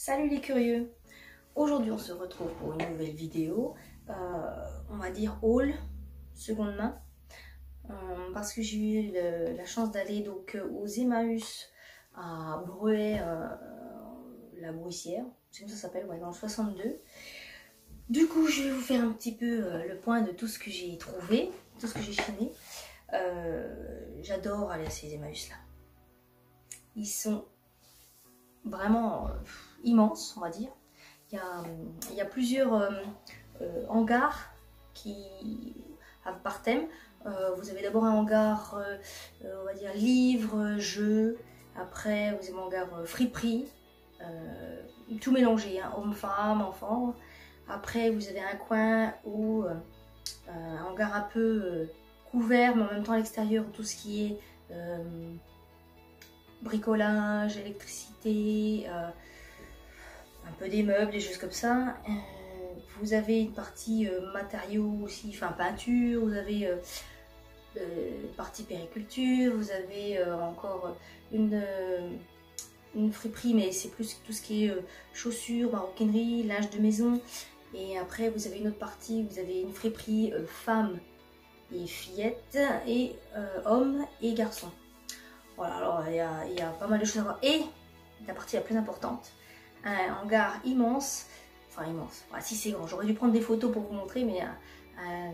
Salut les curieux! Aujourd'hui on se retrouve pour une nouvelle vidéo, on va dire haul, seconde main, parce que j'ai eu la chance d'aller donc aux Emmaüs à Bruay, la Brouissière, c'est comme ça s'appelle, ouais, dans le 62. Du coup je vais vous faire un petit peu le point de tout ce que j'ai trouvé, tout ce que j'ai chiné. J'adore aller à ces Emmaüs là. Ils sont vraiment immenses, on va dire. Il y a plusieurs hangars par thème. Vous avez d'abord un hangar, on va dire livres, jeux. Après, vous avez un hangar friperie, tout mélangé, hein, hommes-femmes, enfants. Après, vous avez un coin où un hangar un peu couvert, mais en même temps à l'extérieur, tout ce qui est bricolage, électricité, un peu des meubles, des choses comme ça. Vous avez une partie matériaux aussi, enfin peinture, vous avez partie périculture, vous avez encore une friperie, mais c'est plus tout ce qui est chaussures, maroquinerie, linge de maison. Et après vous avez une autre partie, vous avez une friperie femmes et fillettes, et hommes et garçons. Voilà, alors il y a pas mal de choses à voir. Et la partie la plus importante, un hangar immense, enfin immense, voilà, si c'est grand, j'aurais dû prendre des photos pour vous montrer, mais un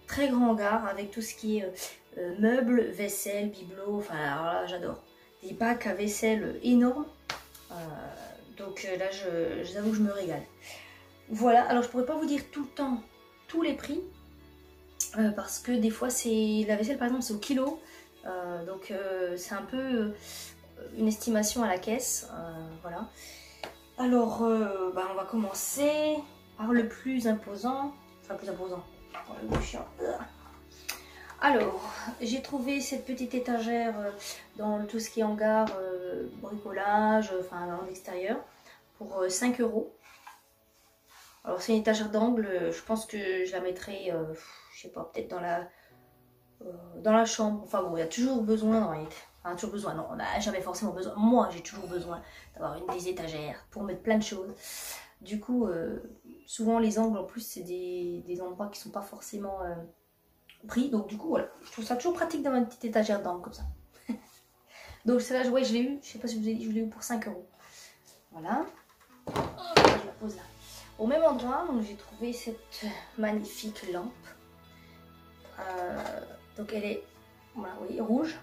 très grand hangar avec tout ce qui est meubles, vaisselle, bibelots, enfin alors là j'adore. Des bacs à vaisselle énormes, donc là je vous avoue que je me régale. Voilà, alors je pourrais pas vous dire tout le temps tous les prix, parce que des fois c'est la vaisselle par exemple c'est au kilo. Donc c'est un peu une estimation à la caisse, voilà. Alors on va commencer par le plus imposant, enfin plus imposant, le plus chiant. Alors j'ai trouvé cette petite étagère dans tout ce qui est hangar, bricolage, enfin en extérieur, pour 5 €. Alors c'est une étagère d'angle, je pense que je la mettrai, je sais pas, peut-être dans la chambre. Enfin bon, il y a toujours besoin, enfin toujours besoin, non, on n'a jamais forcément besoin. Moi j'ai toujours besoin d'avoir des étagères pour mettre plein de choses. Du coup, souvent les angles en plus c'est des endroits qui sont pas forcément pris. Donc du coup voilà, je trouve ça toujours pratique d'avoir une petite étagère d'angle comme ça. Donc celle-là, ouais, je l'ai eu, je sais pas si je vous ai dit, je l'ai eu pour 5 €. Voilà, je la pose là. Au même endroit, donc j'ai trouvé cette magnifique lampe. Donc elle est, voilà, oui, rouge.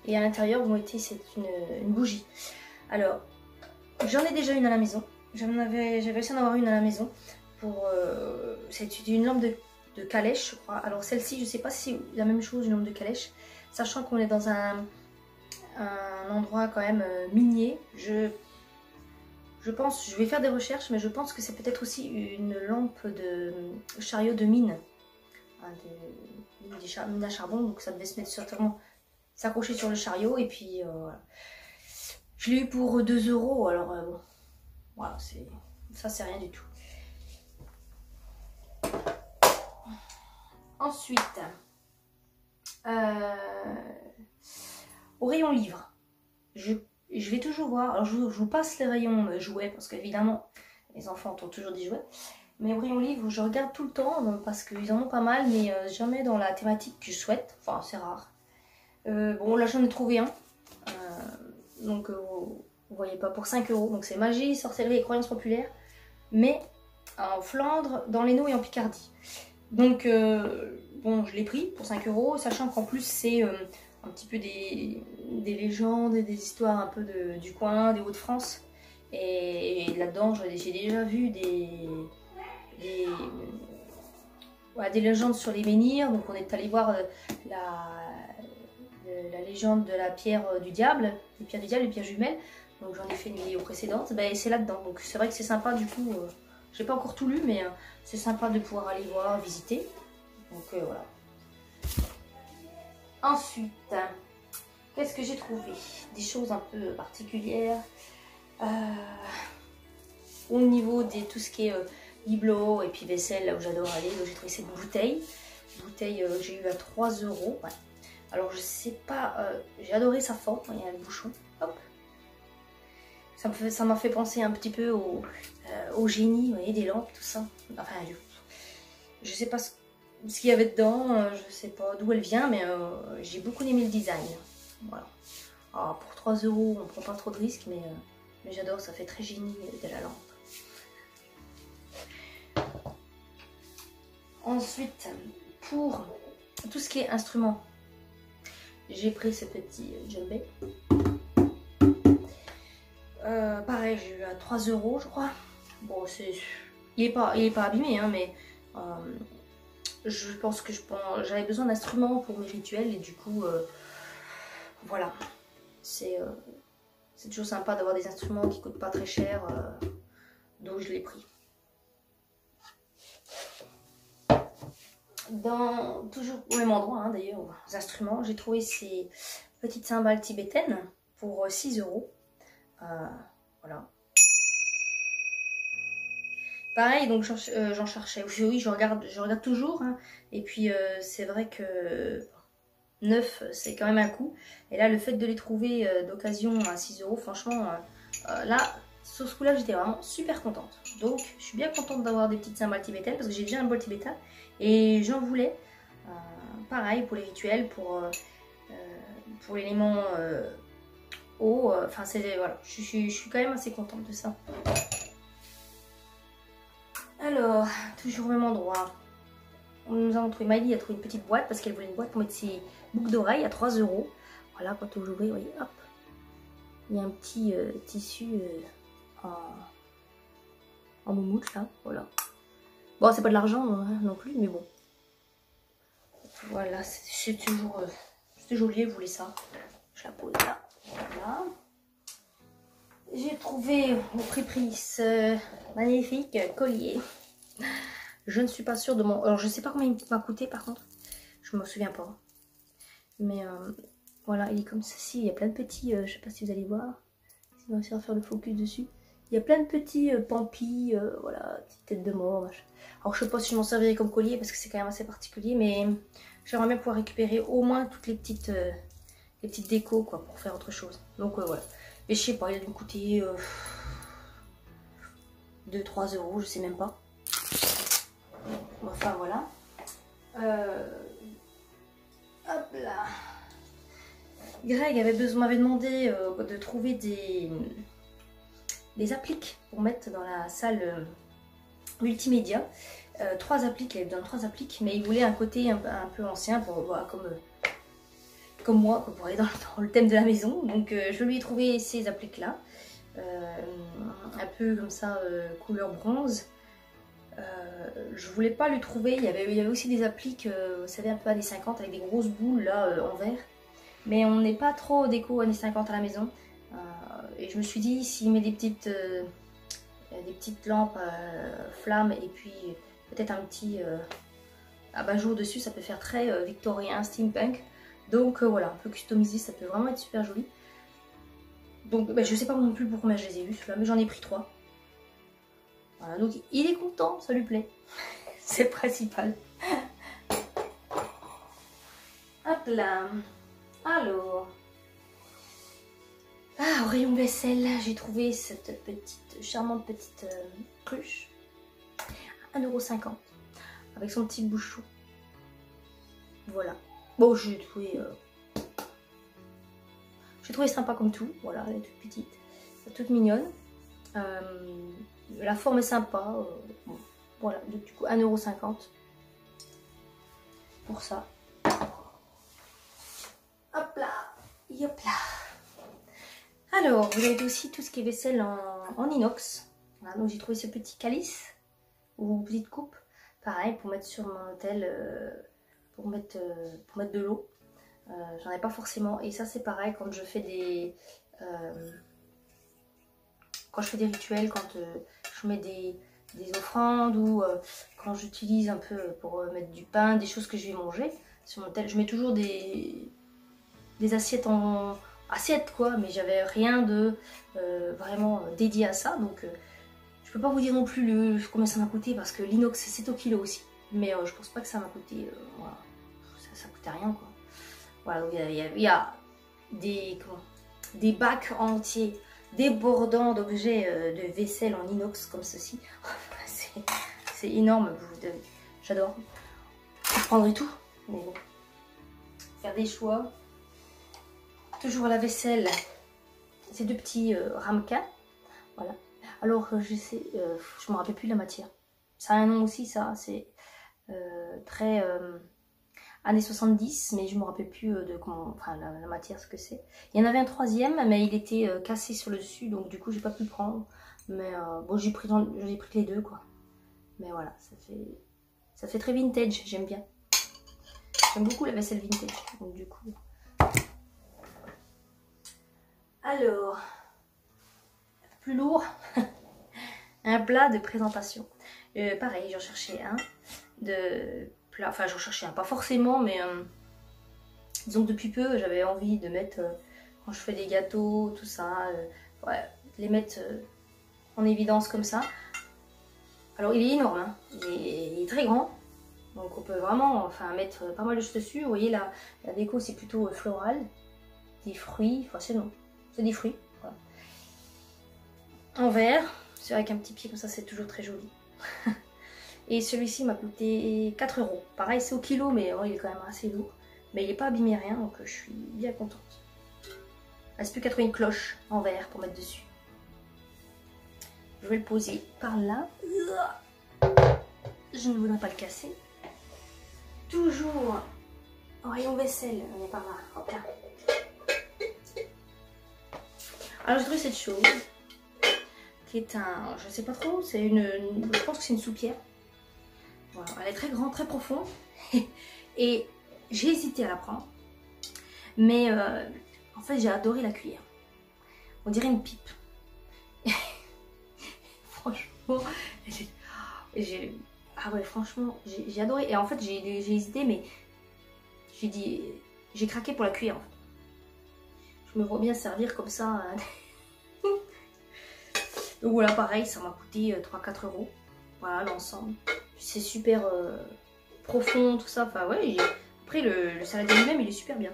Et à l'intérieur, vous mettez, c'est une bougie. Alors, j'en ai déjà une à la maison. J'avais réussi à en avoir une à la maison. C'est une lampe de calèche, je crois. Alors celle-ci, je sais pas si c'est la même chose, une lampe de calèche. Sachant qu'on est dans un endroit quand même minier. Je pense, je vais faire des recherches, mais je pense que c'est peut-être aussi une lampe de chariot de mine. Des mines à charbon, donc ça devait se mettre certainement s'accrocher sur le chariot, et puis voilà. Je l'ai eu pour 2 €, alors bon, voilà, ça c'est rien du tout. Ensuite, au rayon livre, je vais toujours voir, alors je vous passe les rayons jouets, parce qu'évidemment les enfants ont toujours des jouets. Mais au rayon livre, je regarde tout le temps parce qu'ils en ont pas mal, mais jamais dans la thématique que je souhaite. Enfin, c'est rare. Bon, là j'en ai trouvé un. Donc, vous voyez pas, pour 5 €. Donc, c'est magie, sorcellerie et croyances populaires. Mais en Flandre, dans l'Hainaut et en Picardie. Donc, bon, je l'ai pris pour 5 €, sachant qu'en plus, c'est un petit peu des légendes et des histoires un peu du coin, des Hauts-de-France. Et là-dedans, j'ai déjà vu des légendes sur les menhirs. Donc on est allé voir la légende de la pierre du diable, les pierres du diable, les pierres jumelles. Donc j'en ai fait une vidéo précédente, ben, c'est là-dedans. Donc c'est vrai que c'est sympa du coup, j'ai pas encore tout lu, mais c'est sympa de pouvoir aller voir, visiter. Donc voilà. Ensuite, qu'est-ce que j'ai trouvé? Des choses un peu particulières. Au niveau de tout ce qui est bibelot et puis vaisselle, là où j'adore aller, j'ai trouvé cette bouteille. Bouteille j'ai eu à 3 €. Ouais. Alors je sais pas, j'ai adoré sa forme, il y a le bouchon. Hop. Ça m'a fait penser un petit peu au génie, vous voyez, des lampes, tout ça. Enfin, je sais pas ce qu'il y avait dedans, je sais pas d'où elle vient, mais j'ai beaucoup aimé le design. Voilà. Alors, pour 3 €, on prend pas trop de risques, mais j'adore, ça fait très génie de la lampe. Ensuite, pour tout ce qui est instrument, j'ai pris ce petit djembé. Pareil, j'ai eu à 3 € je crois. Bon, il est pas abîmé, hein, mais je pense que j'avais besoin d'instruments pour mes rituels et du coup, voilà. C'est toujours sympa d'avoir des instruments qui coûtent pas très cher, donc je l'ai pris. Toujours au même endroit, hein, d'ailleurs, aux instruments, j'ai trouvé ces petites cymbales tibétaines pour 6 €. Voilà. Pareil, donc j'en cherchais. Oui, je regarde toujours. Hein, et puis c'est vrai que neuf, c'est quand même un coup. Et là, le fait de les trouver d'occasion à 6 €, franchement, là, sur ce coup-là, j'étais vraiment super contente. Donc, je suis bien contente d'avoir des petites cymbales tibétaines parce que j'ai déjà un bol tibétain et j'en voulais. Pareil pour les rituels, pour l'élément eau. Enfin, voilà, je suis quand même assez contente de ça. Alors, toujours au même endroit. Nous avons trouvé, Miley a trouvé une petite boîte parce qu'elle voulait une boîte pour mettre ses boucles d'oreilles à 3 €. Voilà, quand vous l'ouvrez, vous voyez, hop, il y a un petit tissu en moumoute là, voilà. Bon, c'est pas de l'argent hein, non plus, mais bon. Voilà, c'est toujours joli, elle voulait ça. Je la pose là, voilà. J'ai trouvé au prix ce magnifique collier. Je ne suis pas sûre de mon... Alors, je ne sais pas combien il m'a coûté, par contre. Je ne me souviens pas. Mais voilà, il est comme ceci. Il y a plein de petits... je ne sais pas si vous allez voir. Si on va essayer de faire le focus dessus. Il y a plein de petits pampis. Voilà, petite tête de mort. Machin. Alors, je ne sais pas si je m'en servirai comme collier parce que c'est quand même assez particulier. Mais j'aimerais bien pouvoir récupérer au moins toutes les petites décos, quoi, pour faire autre chose. Donc, voilà. Et je sais pas, il a dû me coûter 2-3 €, je sais même pas. Enfin voilà. Hop là. Greg m'avait demandé de trouver des appliques pour mettre dans la salle multimédia. 3 appliques, il avait besoin de 3 appliques, mais il voulait un côté un peu ancien pour voilà, comme moi, pour aller dans le thème de la maison. Donc je lui ai trouvé ces appliques là. Un peu comme ça, couleur bronze. Je voulais pas lui trouver, il y avait aussi des appliques, vous savez, un peu années 50 avec des grosses boules là en verre. Mais on n'est pas trop déco années 50 à la maison. Et je me suis dit, s'il met des petites lampes flammes et puis peut-être un petit abat-jour dessus, ça peut faire très victorien, steampunk. Donc voilà, un peu customisé, ça peut vraiment être super joli. Donc bah, je sais pas non plus pour combien je les ai vus ceux-là, mais j'en ai pris 3. Voilà, donc il est content, ça lui plaît. C'est le principal. Hop là. Alors. Au rayon vaisselle, j'ai trouvé cette charmante petite cruche. 1,50 € avec son petit bouchon. Voilà. Bon, j'ai trouvé sympa comme tout. Voilà, elle est toute petite, toute mignonne. La forme est sympa. Bon, voilà, donc, du coup 1,50 € pour ça. Hop là, hop là. Alors, vous avez aussi tout ce qui est vaisselle en inox. Voilà, donc j'ai trouvé ce petit calice ou petite coupe. Pareil, pour mettre sur mon hôtel, pour mettre de l'eau. J'en ai pas forcément. Et ça, c'est pareil quand je fais des rituels, quand je mets des offrandes ou quand j'utilise un peu pour mettre du pain, des choses que je vais manger sur mon hôtel. Je mets toujours des assiettes en assiette quoi, mais j'avais rien de vraiment dédié à ça, donc je peux pas vous dire non plus combien ça m'a coûté parce que l'inox c'est au kilo aussi, mais je pense pas que ça m'a coûté, voilà. Ça coûtait rien quoi. Voilà, donc il y a des bacs entiers débordant d'objets de vaisselle en inox comme ceci. C'est énorme, j'adore. Je prendrai tout, mais bon. Faire des choix. Toujours la vaisselle, ces deux petits ramequins. Voilà. Alors je sais, je me rappelle plus de la matière. Ça a un nom aussi, ça. C'est très années 70, mais je me rappelle plus de comment, enfin la matière, ce que c'est. Il y en avait un troisième, mais il était cassé sur le dessus, donc du coup j'ai pas pu le prendre. Mais bon, j'ai pris que les deux, quoi. Mais voilà, ça fait très vintage, j'aime bien. J'aime beaucoup la vaisselle vintage, donc du coup. Alors, plus lourd, un plat de présentation. Pareil, j'en cherchais un de plat, enfin j'en cherchais un, pas forcément, mais disons que depuis peu j'avais envie de mettre, quand je fais des gâteaux, tout ça, ouais, les mettre en évidence comme ça. Alors il est énorme, hein. Il est très grand, donc on peut vraiment mettre pas mal de choses dessus. Vous voyez la déco, c'est plutôt floral, des fruits, enfin c'est des fruits, voilà. En verre, c'est avec un petit pied comme ça, c'est toujours très joli. Et celui-ci m'a coûté 4 €. Pareil, c'est au kilo, mais il est quand même assez lourd. Mais il n'est pas abîmé rien, donc je suis bien contente. Il reste plus qu'à trouver une cloche en verre pour mettre dessus. Je vais le poser par là. Je ne voudrais pas le casser. Toujours en rayon vaisselle, on est par là. Hop là. Alors j'ai trouvé cette chose qui est un, je sais pas trop, c'est je pense que c'est une soupière. Voilà, elle est très grande, très profonde. Et j'ai hésité à la prendre. Mais en fait, j'ai adoré la cuillère. On dirait une pipe. Franchement, ah ouais, franchement, j'ai adoré. Et en fait, j'ai hésité, mais j'ai craqué pour la cuillère. En fait. Je me vois bien servir comme ça. Donc voilà, pareil, ça m'a coûté 3-4 €. Voilà, l'ensemble. C'est super profond, tout ça. Enfin, ouais. Après, le saladier lui-même, il est super bien.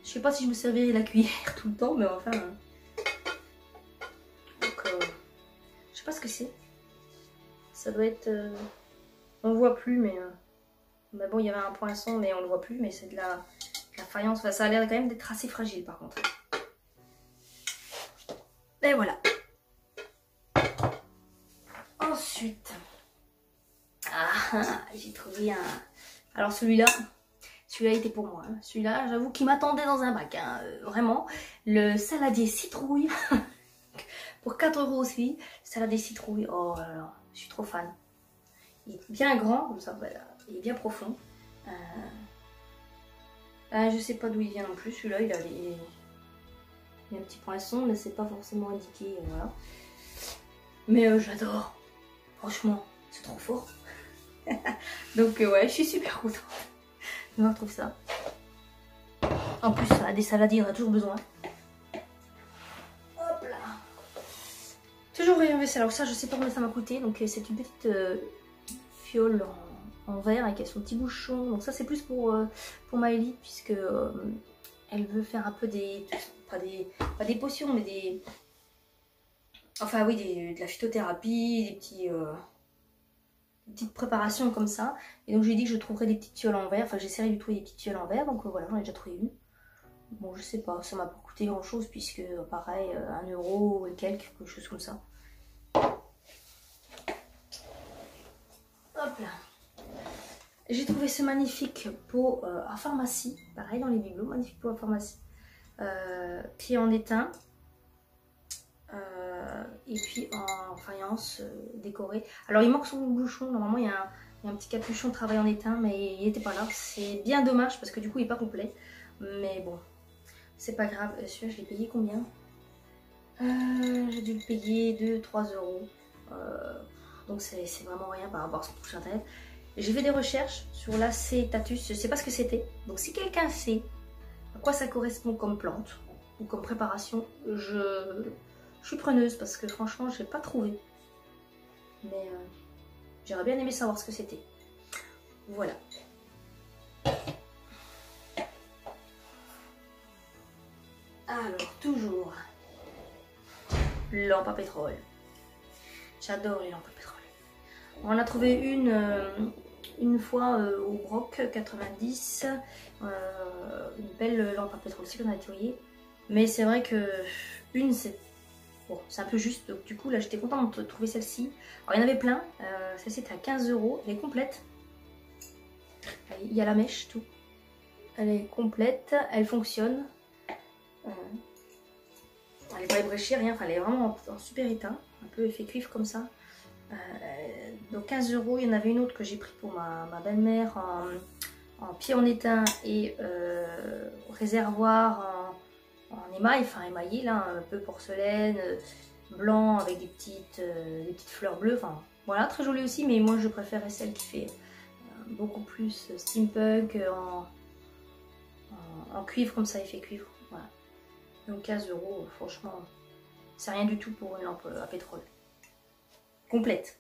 Je sais pas si je me servirai la cuillère tout le temps, mais enfin. Donc, je sais pas ce que c'est. Ça doit être. On le voit plus, mais. Mais bon, il y avait un poinçon, mais on le voit plus. Mais c'est de la faïence. Enfin, ça a l'air quand même d'être assez fragile, par contre. Et voilà. Ensuite, j'ai trouvé un. Alors celui-là était pour moi. Hein. Celui-là, j'avoue qu'il m'attendait dans un bac. Hein. Vraiment, le saladier citrouille pour 4 € aussi. Saladier citrouille. Oh là là, je suis trop fan. Il est bien grand, comme ça. Voilà. Il est bien profond. Je sais pas d'où il vient non plus. Celui-là, il a un petit poinçon, mais c'est pas forcément indiqué. Voilà. Mais j'adore. Franchement, c'est trop fort. Donc ouais, je suis super contente. On retrouve ça. En plus, des saladiers, on a toujours besoin. Hop là. Toujours rayon vaisselle. Alors ça, je sais pas combien ça m'a coûté. Donc c'est une petite fiole en verre avec son petit bouchon. Donc ça, c'est plus pour Maëlie, puisque elle veut faire un peu pas des potions, mais des... Enfin oui, de la phytothérapie, des petites préparations comme ça. Et donc j'ai dit que je trouverais des petites fioles en verre. Enfin, j'essaierai de trouver des petites fioles en verre. Donc voilà, j'en ai déjà trouvé une. Bon, je sais pas, ça m'a pas coûté grand chose puisque pareil, 1 € et quelque chose comme ça. Hop là. J'ai trouvé ce magnifique pot à pharmacie. Pareil dans les bibelots, magnifique pot à pharmacie. Qui est en étain. Et puis en faïence décorée. Alors il manque son bouchon, normalement il y a un petit capuchon de travail en étain, mais il n'était pas là. C'est bien dommage parce que du coup il n'est pas complet. Mais bon, c'est pas grave. Celui-là je l'ai payé combien? J'ai dû le payer 2-3 €. Donc c'est vraiment rien par rapport à son touche internet. J'ai fait des recherches sur l'acétatus, je sais pas ce que c'était. Donc si quelqu'un sait à quoi ça correspond comme plante ou comme préparation, je suis preneuse parce que franchement, je n'ai pas trouvé. Mais j'aurais bien aimé savoir ce que c'était. Voilà. Alors, toujours lampe à pétrole. J'adore les lampes à pétrole. On en a trouvé une fois au Broc 90, une belle lampe à pétrole aussi qu'on a nettoyée. Mais c'est vrai que une c'est bon, c'est un peu juste, donc du coup là j'étais contente de trouver celle-ci. Alors il y en avait plein, celle-ci était à 15 €, elle est complète. Il y a la mèche, tout. Elle est complète, elle fonctionne. Elle n'est pas ébréchée, rien, enfin elle est vraiment en super état, un peu effet cuivre comme ça. Donc 15 €, il y en avait une autre que j'ai pris pour ma belle-mère en pied en étain et réservoir en émail, enfin émaillé là, un peu porcelaine, blanc avec des petites fleurs bleues, enfin voilà, très jolie aussi, mais moi je préférais celle qui fait beaucoup plus steampunk en cuivre comme ça, effet cuivre, voilà. Donc 15 €, franchement, c'est rien du tout pour une lampe à pétrole. Complète.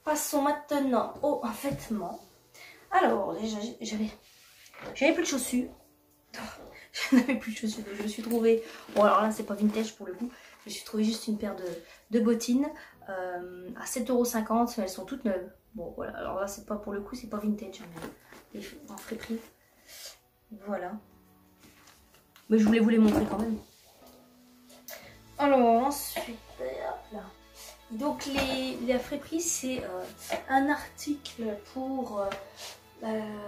Passons maintenant aux vêtements. Alors, déjà, j'avais plus de chaussures. Je n'avais plus de chaussures, donc je me suis trouvée... Bon, alors là, c'est pas vintage pour le coup. Je me suis trouvé juste une paire de bottines à 7,50 €, mais elles sont toutes neuves. Bon, voilà. Alors là, c'est pas pour le coup, c'est pas vintage, mais en friperie. Voilà. Mais je voulais vous les montrer quand même. Alors, ensuite, hop là. Donc, la friperie, c'est un article pour...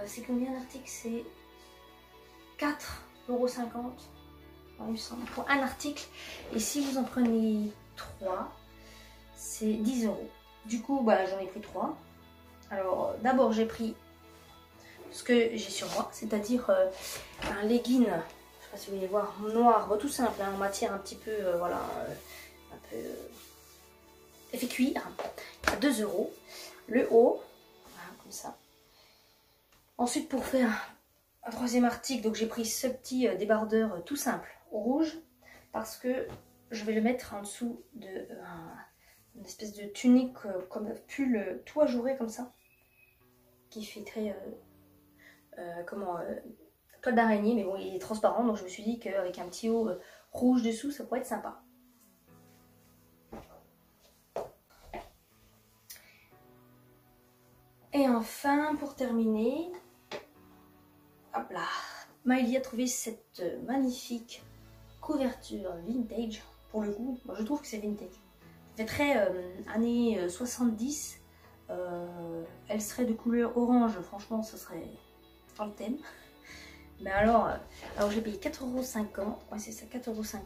c'est combien d'articles? C'est 4,50 €. Il me semble, pour un article. Et si vous en prenez 3, c'est 10 €. Du coup, bah, j'en ai pris 3. Alors, d'abord, j'ai pris ce que j'ai sur moi, c'est-à-dire un legging, je ne sais pas si vous voulez voir, noir, bon, tout simple, hein, en matière un petit peu, voilà, un peu effet cuir, à 2 €. Le haut, voilà, comme ça. Ensuite, pour faire un troisième article, donc j'ai pris ce petit débardeur tout simple, rouge, parce que je vais le mettre en dessous de une espèce de tunique comme pull tout ajouré comme ça, qui fait très toile d'araignée, mais bon, il est transparent, donc je me suis dit qu'avec un petit haut rouge dessous, ça pourrait être sympa. Et enfin, pour terminer, hop là, Maëlie a trouvé cette magnifique couverture vintage. Pour le coup, moi je trouve que c'est vintage. Ça fait très années 70. Elle serait de couleur orange, franchement, ça serait dans le thème. Mais alors j'ai payé 4,50 €. Ouais, c'est ça, 4,50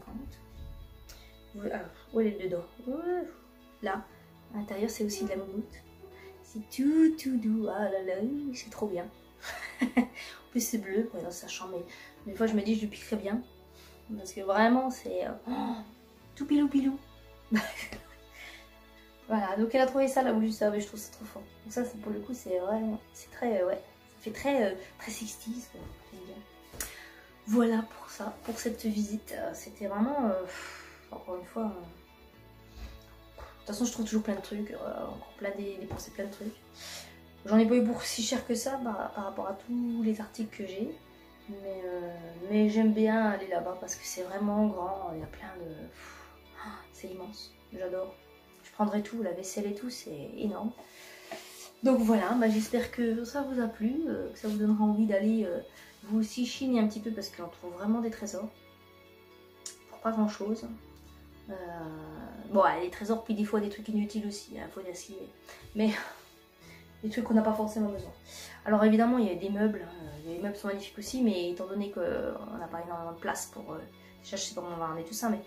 €. Alors, où elle est dedans? Là, à l'intérieur, c'est aussi de la moumoute. C'est tout doux. Ah là là, c'est trop bien. En plus, c'est bleu, ouais, dans sa chambre. Mais des fois, je me dis, je lui piquerais bien. Parce que vraiment, c'est tout pilou. Voilà, donc elle a trouvé ça, là où ça, mais je trouve ça trop fort. Donc ça, pour le coup, c'est vraiment, c'est très, ouais, ça fait très 60s, quoi. J'aime bien. Voilà pour ça, pour cette visite. C'était vraiment, encore une fois, de toute façon, je trouve toujours plein de trucs, encore plein dépenser plein de trucs. J'en ai pas eu pour si cher que ça par rapport à tous les articles que j'ai. Mais j'aime bien aller là-bas parce que c'est vraiment grand, il y a plein de... C'est immense, j'adore. Je prendrai tout, la vaisselle et tout, c'est énorme. Donc voilà, bah, j'espère que ça vous a plu, que ça vous donnera envie d'aller vous aussi chiner un petit peu parce qu'on trouve vraiment des trésors. Pour pas grand chose. Bon, les trésors, puis des fois des trucs inutiles aussi, il faut dire. Mais des trucs qu'on n'a pas forcément besoin. Alors évidemment, il y a des meubles, les meubles sont magnifiques aussi, mais étant donné qu'on n'a pas énormément de place pour... déjà, je sais pas comment on va ramener tout ça, mais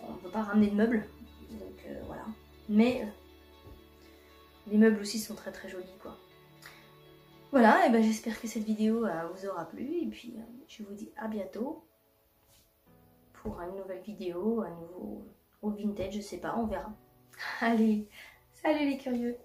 on ne peut pas ramener de meubles. Donc voilà. Mais les meubles aussi sont très très jolis, quoi. Voilà, et ben j'espère que cette vidéo vous aura plu. Et puis je vous dis à bientôt pour une nouvelle vidéo, un nouveau vintage, je sais pas, on verra. Allez, salut les curieux!